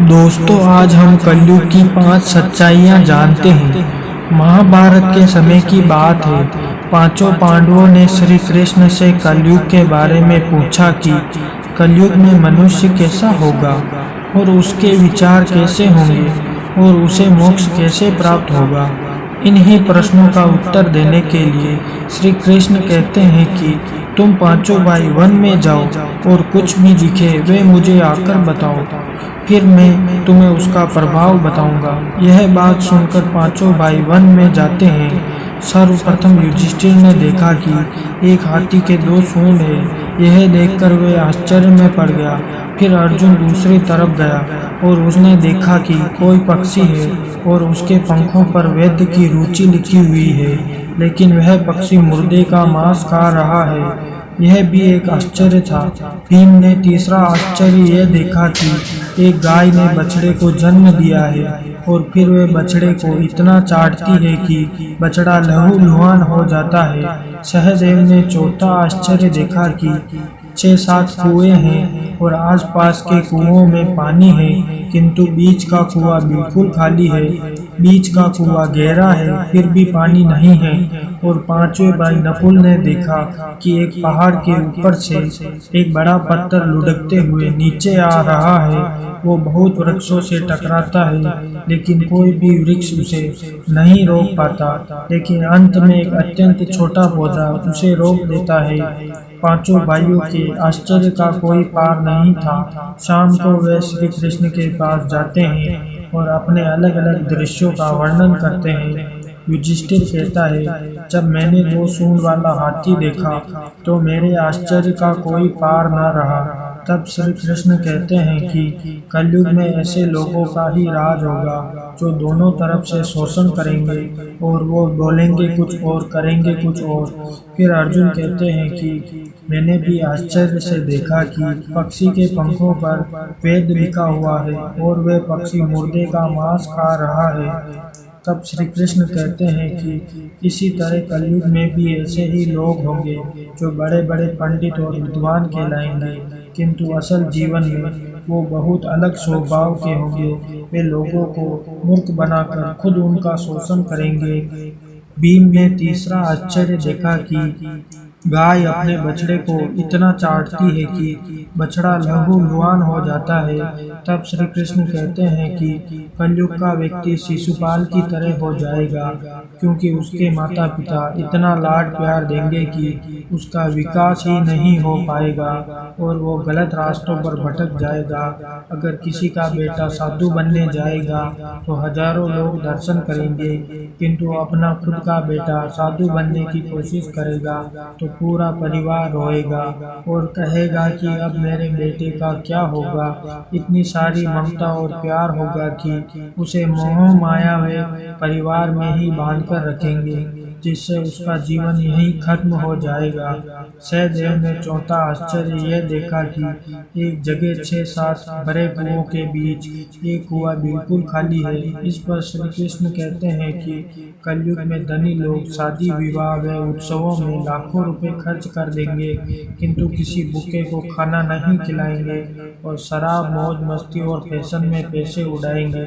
दोस्तों, आज हम कलयुग की 5 सच्चाइयाँ जानते हैं। महाभारत के समय की बात है। पांचों पांडवों ने श्री कृष्ण से कलयुग के बारे में पूछा कि कलयुग में मनुष्य कैसा होगा और उसके विचार कैसे होंगे और उसे मोक्ष कैसे प्राप्त होगा। इन्हीं प्रश्नों का उत्तर देने के लिए श्री कृष्ण कहते हैं कि तुम पांचों भाई वन में जाओ और कुछ भी दिखे वे मुझे आकर बताओ, फिर मैं तुम्हें उसका प्रभाव बताऊंगा। यह बात सुनकर पांचों भाई वन में जाते हैं। सर्वप्रथम युधिष्ठिर ने देखा कि एक हाथी के 2 सूंड हैं। यह देखकर वे आश्चर्य में पड़ गया। फिर अर्जुन दूसरी तरफ गया और उसने देखा कि कोई पक्षी है और उसके पंखों पर वैद्य की रुचि लिखी हुई है, लेकिन वह पक्षी मुर्दे का मांस खा रहा है। यह भी एक आश्चर्य था। भीम ने तीसरा आश्चर्य यह देखा कि एक गाय ने बछड़े को जन्म दिया है और फिर वह बछड़े को इतना चाटती है कि बछड़ा लहूलुहान हो जाता है। सहदेव ने चौथा आश्चर्य देखा कि 6-7 कुएं हैं और आसपास के कुओं में पानी है, किंतु बीच का कुआं बिल्कुल खाली है। बीच का कुआं गहरा है, फिर भी पानी नहीं है। और पांचवें भाई नकुल ने देखा कि एक पहाड़ के ऊपर से एक बड़ा पत्थर लुढ़कते हुए नीचे आ रहा है। वो बहुत वृक्षों से टकराता है, लेकिन कोई भी वृक्ष उसे नहीं रोक पाता। लेकिन अंत में एक अत्यंत छोटा पौधा उसे रोक देता है। पांचों भाइयों के आश्चर्य का कोई पार नहीं था। शाम को वे श्री कृष्ण के पास जाते हैं और अपने अलग अलग दृश्यों का वर्णन करते हैं। युधिष्ठिर कहता है, जब मैंने 2 सूंड वाला हाथी देखा तो मेरे आश्चर्य का कोई पार न रहा। तब श्री कृष्ण कहते हैं कि कलयुग में ऐसे लोगों का ही राज होगा जो दोनों तरफ से शोषण करेंगे और वो बोलेंगे कुछ और करेंगे कुछ और। फिर अर्जुन कहते हैं कि मैंने भी आश्चर्य से देखा कि पक्षी के पंखों पर वेद लिखा हुआ है और वे पक्षी मुर्दे का मांस खा रहा है। तब श्री कृष्ण कहते हैं कि इसी तरह कलयुग में भी ऐसे ही लोग होंगे जो बड़े बड़े पंडित और विद्वान कहलाएंगे, किंतु असल जीवन में वो बहुत अलग स्वभाव के होंगे। वे लोगों को मूर्ख बनाकर खुद उनका शोषण करेंगे। भीम ने तीसरा आश्चर्य देखा कि गाय अपने बछड़े को इतना चाटती है कि बछड़ा लहूलुहान हो जाता है। तब श्री कृष्ण कहते हैं कि कलयुग का व्यक्ति शिशुपाल की तरह हो जाएगा, क्योंकि उसके माता पिता इतना लाड प्यार देंगे कि उसका विकास ही नहीं हो पाएगा और वो गलत रास्तों पर भटक जाएगा। अगर किसी का बेटा साधु बनने जाएगा तो हजारों लोग दर्शन करेंगे, किंतु अपना खुद का बेटा साधु बनने की कोशिश करेगा तो पूरा परिवार रोएगा और कहेगा कि अब मेरे बेटे का क्या होगा। इतनी सारी ममता और प्यार होगा कि उसे मोह माया में परिवार में ही बांधकर रखेंगे, जिससे उसका जीवन यहीं खत्म हो जाएगा। सहदेव ने चौथा आश्चर्य यह देखा कि एक जगह 6-7 बड़े कुओं के बीच एक कुआं बिल्कुल खाली है। इस पर श्री कृष्ण कहते हैं कि कलयुग में धनी लोग शादी विवाह व उत्सवों में लाखों रुपए खर्च कर देंगे, किंतु किसी भूखे को खाना नहीं खिलाएंगे और शराब मौज मस्ती और फैशन में पैसे उड़ाएंगे,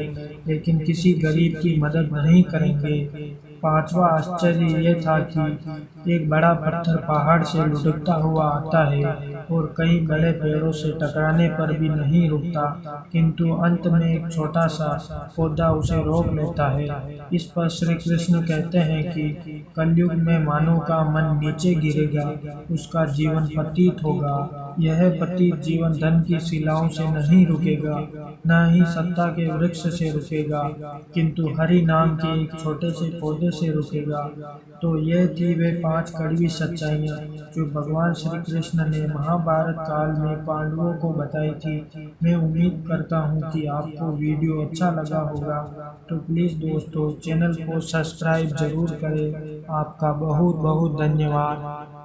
लेकिन किसी गरीब की मदद नहीं करेंगे। पांचवा आश्चर्य यह था कि एक बड़ा पत्थर पहाड़ से लुढ़कता हुआ आता है और कई बड़े पेड़ों से टकराने पर भी नहीं रुकता, किंतु अंत में एक छोटा सा पौधा उसे रोक लेता है। इस पर श्री कृष्ण कहते हैं कि कलयुग में मानव का मन नीचे गिरेगा, उसका जीवन पतित होगा। यह पतित जीवन धन की शिलाओं से नहीं रुकेगा, न ही सत्ता के वृक्ष से रुकेगा, किंतु हरि नाम के एक छोटे से पौधे से रुकेगा। तो यह थी वे 5 कड़वी सच्चाइयाँ जो भगवान श्री कृष्ण ने महाभारत काल में पांडवों को बताई थी। मैं उम्मीद करता हूँ कि आपको वीडियो अच्छा लगा होगा, तो प्लीज़ दोस्तों चैनल को सब्सक्राइब जरूर करें। आपका बहुत बहुत धन्यवाद।